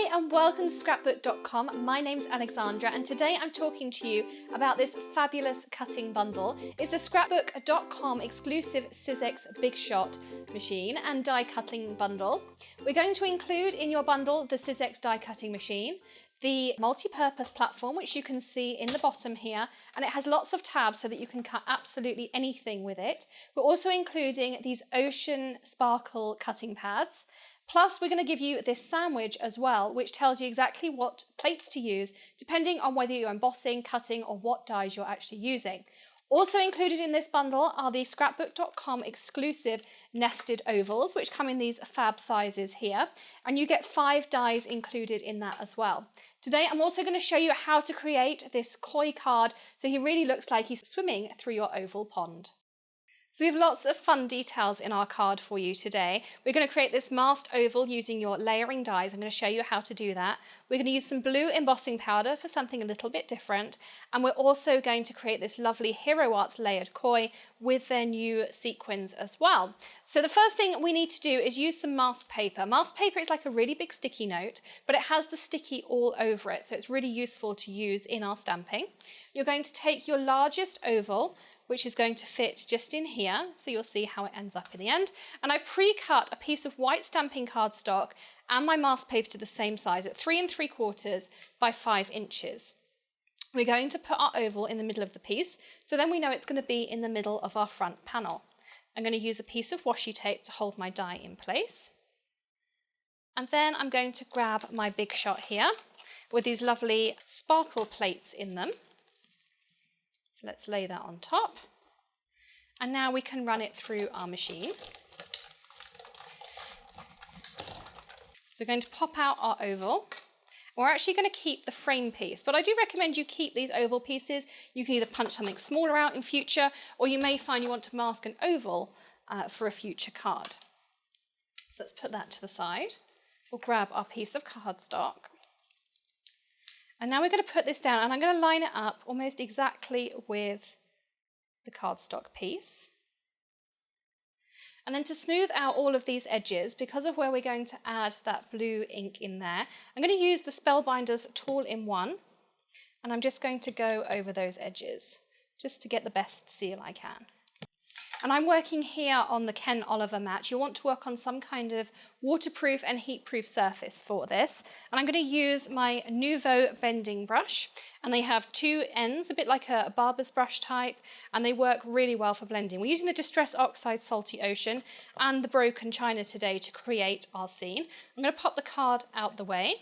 Hi and welcome to Scrapbook.com. My name's Alexandra and today I'm talking to you about this fabulous cutting bundle. It's a Scrapbook.com exclusive Sizzix Big Shot machine and die cutting bundle. We're going to include in your bundle the Sizzix die cutting machine, the multi-purpose platform, which you can see in the bottom here, and it has lots of tabs so that you can cut absolutely anything with it. We're also including these ocean sparkle cutting pads. Plus, we're going to give you this sandwich as well, which tells you exactly what plates to use, depending on whether you're embossing, cutting, or what dies you're actually using. Also included in this bundle are the Scrapbook.com exclusive nested ovals, which come in these fab sizes here, and you get 5 dies included in that as well. Today, I'm also going to show you how to create this koi card, so he really looks like he's swimming through your oval pond. So we have lots of fun details in our card for you today. We're going to create this masked oval using your layering dies. I'm going to show you how to do that. We're going to use some blue embossing powder for something a little bit different. And we're also going to create this lovely Hero Arts layered koi with their new sequins as well. So the first thing we need to do is use some mask paper. Mask paper is like a really big sticky note, but it has the sticky all over it. So it's really useful to use in our stamping. You're going to take your largest oval, which is going to fit just in here, so you'll see how it ends up in the end. And I've pre-cut a piece of white stamping cardstock and my mask paper to the same size at 3 3/4 by 5 inches. We're going to put our oval in the middle of the piece, so then we know it's going to be in the middle of our front panel. I'm going to use a piece of washi tape to hold my die in place. And then I'm going to grab my Big Shot here with these lovely sparkle plates in them. So let's lay that on top. And now we can run it through our machine. So we're going to pop out our oval. We're actually going to keep the frame piece, but I do recommend you keep these oval pieces. You can either punch something smaller out in future, or you may find you want to mask an oval for a future card. So let's put that to the side. We'll grab our piece of cardstock. And now we're going to put this down and I'm going to line it up almost exactly with the cardstock piece. And then to smooth out all of these edges, because of where we're going to add that blue ink in there, I'm going to use the Spellbinders All-in-One and I'm just going to go over those edges just to get the best seal I can. And I'm working here on the Ken Oliver mat. You'll want to work on some kind of waterproof and heat-proof surface for this. And I'm going to use my Nouveau bending brush. And they have 2 ends, a bit like a barber's brush type, and they work really well for blending. We're using the Distress Oxide Salty Ocean and the Broken China today to create our scene. I'm going to pop the card out the way.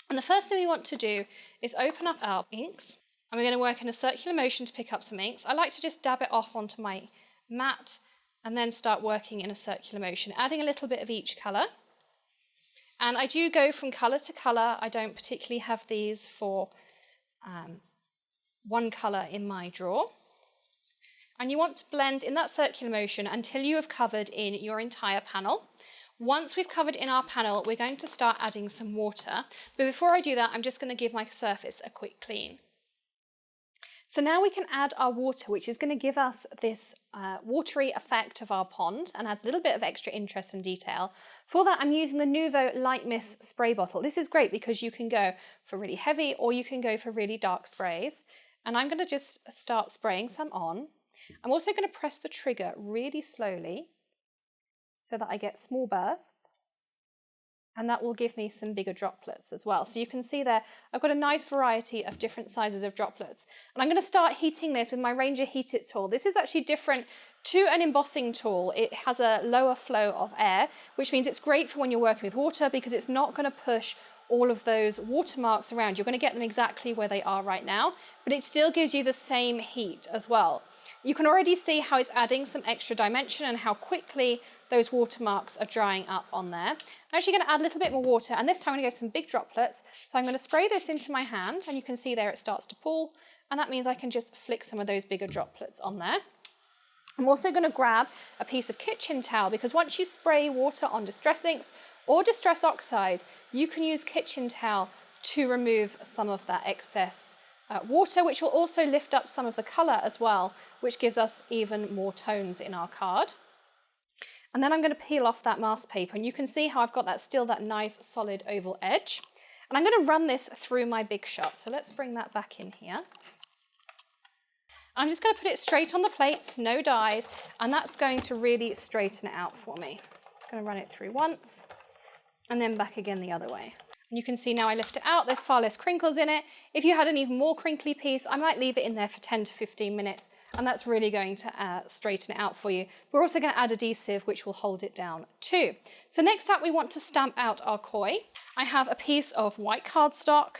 And the first thing we want to do is open up our inks. And we're going to work in a circular motion to pick up some inks. I like to just dab it off onto my mat and then start working in a circular motion, adding a little bit of each colour. And I do go from colour to colour. I don't particularly have these for one colour in my drawer. And you want to blend in that circular motion until you have covered in your entire panel. Once we've covered in our panel, we're going to start adding some water. But before I do that, I'm just going to give my surface a quick clean. So now we can add our water, which is going to give us this watery effect of our pond and adds a little bit of extra interest and detail. For that, I'm using the Nouveau Light Mist spray bottle. This is great because you can go for really heavy or you can go for really dark sprays. And I'm going to just start spraying some on. I'm also going to press the trigger really slowly so that I get small bursts. And that will give me some bigger droplets as well. So you can see there, I've got a nice variety of different sizes of droplets. And I'm going to start heating this with my Ranger Heat It tool. This is actually different to an embossing tool. It has a lower flow of air, which means it's great for when you're working with water because it's not going to push all of those watermarks around. You're going to get them exactly where they are right now, but it still gives you the same heat as well. You can already see how it's adding some extra dimension and how quickly those watermarks are drying up on there. I'm actually going to add a little bit more water, and this time I'm going to go some big droplets. So I'm going to spray this into my hand, and you can see there it starts to pool, and that means I can just flick some of those bigger droplets on there. I'm also going to grab a piece of kitchen towel, because once you spray water on Distress Inks or Distress Oxide, you can use kitchen towel to remove some of that excess water, which will also lift up some of the colour as well, which gives us even more tones in our card. And then I'm going to peel off that mask paper, and you can see how I've got that nice solid oval edge. And I'm going to run this through my Big Shot. So let's bring that back in here. I'm just going to put it straight on the plate, no dies, and that's going to really straighten it out for me. Just going to run it through once and then back again the other way. And you can see now I lift it out, there's far less crinkles in it. If you had an even more crinkly piece, I might leave it in there for 10 to 15 minutes, and that's really going to straighten it out for you. We're also going to add adhesive, which will hold it down too. So next up, we want to stamp out our koi. I have a piece of white cardstock.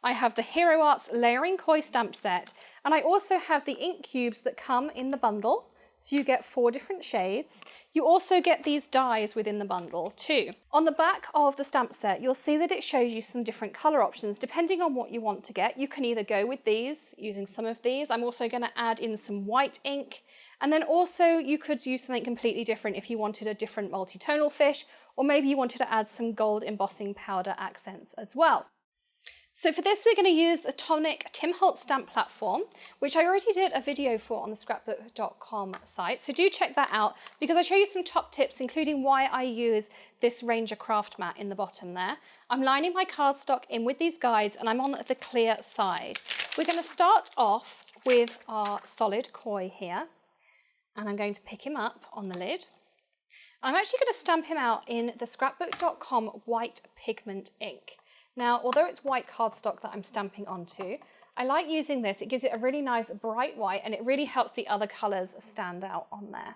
I have the Hero Arts Layering Koi stamp set, and I also have the ink cubes that come in the bundle. So you get 4 different shades. You also get these dies within the bundle too. On the back of the stamp set, you'll see that it shows you some different color options. Depending on what you want to get, you can either go with these, using some of these. I'm also going to add in some white ink. And then also you could use something completely different if you wanted a different multi-tonal fish, or maybe you wanted to add some gold embossing powder accents as well. So for this, we're going to use the Tonic Tim Holtz stamp platform, which I already did a video for on the Scrapbook.com site. So do check that out, because I show you some top tips, including why I use this Ranger craft mat in the bottom there. I'm lining my cardstock in with these guides, and I'm on the clear side. We're going to start off with our solid koi here, and I'm going to pick him up on the lid. I'm actually going to stamp him out in the Scrapbook.com white pigment ink. Now, although it's white cardstock that I'm stamping onto, I like using this. It gives it a really nice bright white, and it really helps the other colours stand out on there.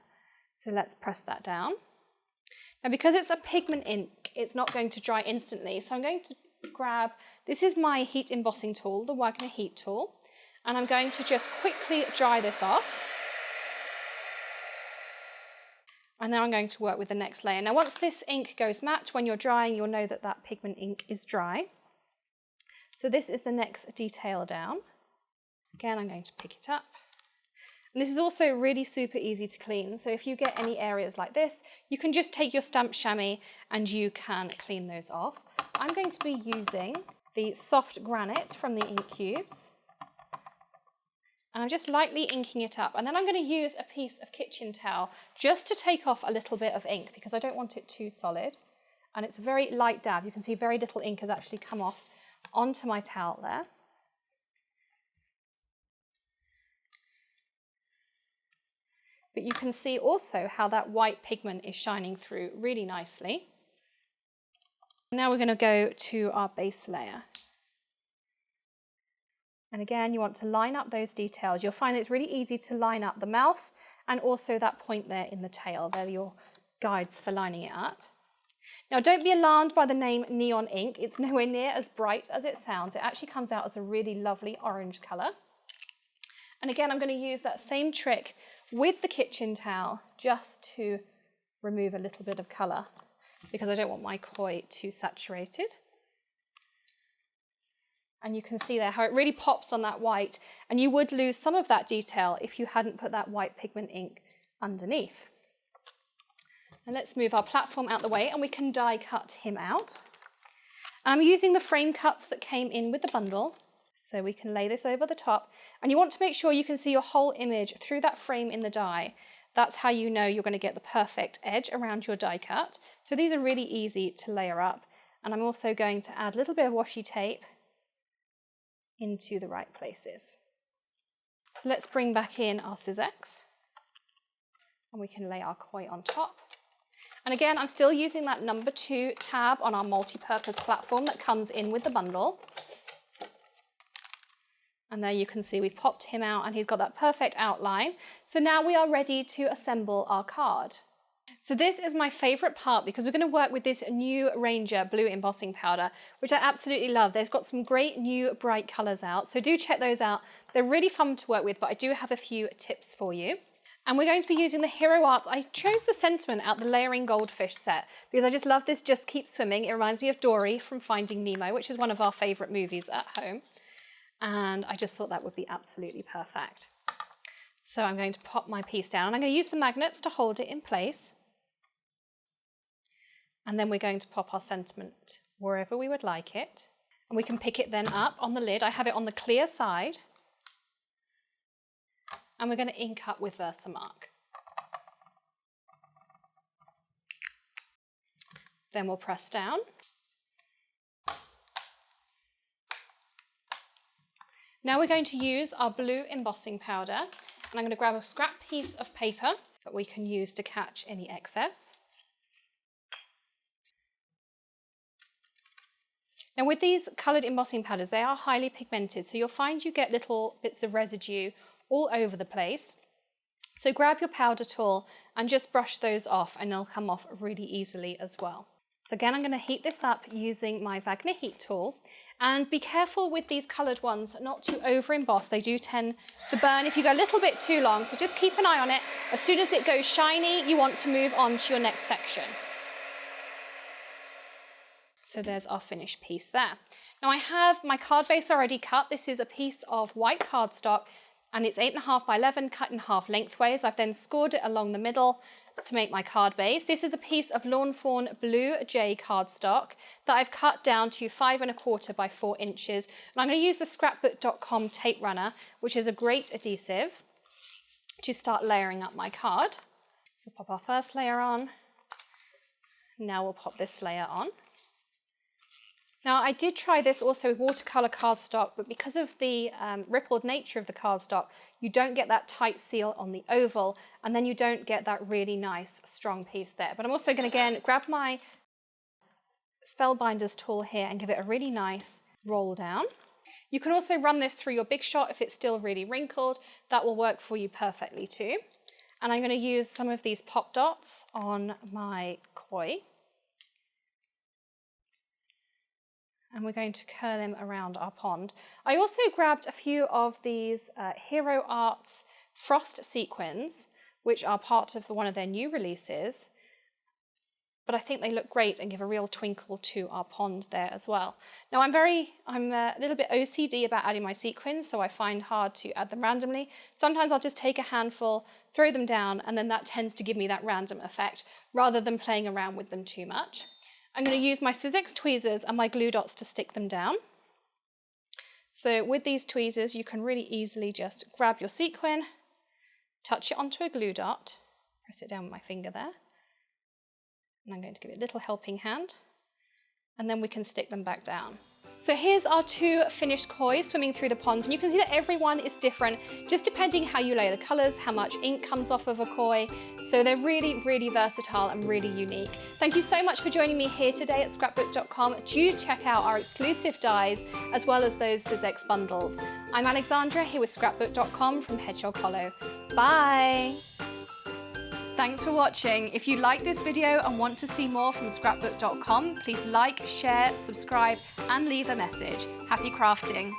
So let's press that down. Now, because it's a pigment ink, it's not going to dry instantly. So I'm going to grab, this is my heat embossing tool, the Wagner heat tool, and I'm going to just quickly dry this off. And then I'm going to work with the next layer. Now, once this ink goes matte, when you're drying, you'll know that that pigment ink is dry. So this is the next detail down. Again, I'm going to pick it up. And this is also really super easy to clean. So if you get any areas like this, you can just take your stamp chamois and you can clean those off. I'm going to be using the soft granite from the ink cubes. And I'm just lightly inking it up. And then I'm going to use a piece of kitchen towel just to take off a little bit of ink, because I don't want it too solid. And it's a very light dab. You can see very little ink has actually come off onto my towel there. But you can see also how that white pigment is shining through really nicely. Now we're going to go to our base layer. And again, you want to line up those details. You'll find it's really easy to line up the mouth and also that point there in the tail. They're your guides for lining it up. Now, don't be alarmed by the name neon ink. It's nowhere near as bright as it sounds. It actually comes out as a really lovely orange colour. And again, I'm going to use that same trick with the kitchen towel just to remove a little bit of colour, because I don't want my koi too saturated. And you can see there how it really pops on that white, and you would lose some of that detail if you hadn't put that white pigment ink underneath. And let's move our platform out the way, and we can die cut him out. And I'm using the frame cuts that came in with the bundle, so we can lay this over the top. And you want to make sure you can see your whole image through that frame in the die. That's how you know you're going to get the perfect edge around your die cut. So these are really easy to layer up. And I'm also going to add a little bit of washi tape into the right places. So let's bring back in our Sizzix, and we can lay our koi on top. And again, I'm still using that number 2 tab on our multi-purpose platform that comes in with the bundle. And there you can see we've popped him out and he's got that perfect outline. So now we are ready to assemble our card. So this is my favourite part, because we're going to work with this new Ranger blue embossing powder, which I absolutely love. They've got some great new bright colours out, so do check those out. They're really fun to work with, but I do have a few tips for you. And we're going to be using the Hero Arts. I chose the sentiment out the Layering Goldfish set because I just love this Just Keep Swimming. It reminds me of Dory from Finding Nemo, which is one of our favourite movies at home. And I just thought that would be absolutely perfect. So I'm going to pop my piece down. I'm going to use the magnets to hold it in place. And then we're going to pop our sentiment wherever we would like it. And we can pick it then up on the lid. I have it on the clear side. And we're going to ink up with Versamark. Then we'll press down. Now we're going to use our blue embossing powder, and I'm going to grab a scrap piece of paper that we can use to catch any excess. Now with these coloured embossing powders, they are highly pigmented, so you'll find you get little bits of residue all over the place. So grab your powder tool and just brush those off, and they'll come off really easily as well. So again, I'm going to heat this up using my Wagner heat tool, and be careful with these coloured ones not to over emboss. They do tend to burn if you go a little bit too long, so just keep an eye on it. As soon as it goes shiny, you want to move on to your next section. So there's our finished piece there. Now I have my card base already cut. This is a piece of white cardstock, and it's 8.5 by 11 cut in half lengthways. I've then scored it along the middle to make my card base. This is a piece of Lawn Fawn Blue J cardstock that I've cut down to 5.25 by 4 inches. And I'm going to use the Scrapbook.com tape runner, which is a great adhesive, to start layering up my card. So pop our first layer on. Now we'll pop this layer on. Now I did try this also with watercolour cardstock, but because of the rippled nature of the cardstock, you don't get that tight seal on the oval, and then you don't get that really nice strong piece there. But I'm also going to again grab my Spellbinders tool here and give it a really nice roll down. You can also run this through your Big Shot if it's still really wrinkled. That will work for you perfectly too. And I'm going to use some of these pop dots on my koi. And we're going to curl them around our pond. I also grabbed a few of these Hero Arts frost sequins, which are part of one of their new releases, but I think they look great and give a real twinkle to our pond there as well. Now I'm a little bit OCD about adding my sequins, so I find hard to add them randomly. Sometimes I'll just take a handful, throw them down, and then that tends to give me that random effect rather than playing around with them too much. I'm going to use my Sizzix tweezers and my glue dots to stick them down. So with these tweezers, you can really easily just grab your sequin, touch it onto a glue dot, press it down with my finger there, and I'm going to give it a little helping hand, and then we can stick them back down. So here's our 2 finished koi swimming through the ponds, and you can see that every one is different, just depending how you lay the colours, how much ink comes off of a koi. So they're really, really versatile and really unique. Thank you so much for joining me here today at Scrapbook.com. Do check out our exclusive dies, as well as those Sizzix bundles. I'm Alexandra here with Scrapbook.com from Hedgehog Hollow. Bye! Thanks for watching. If you like this video and want to see more from Scrapbook.com, please like, share, subscribe, and leave a message. Happy crafting!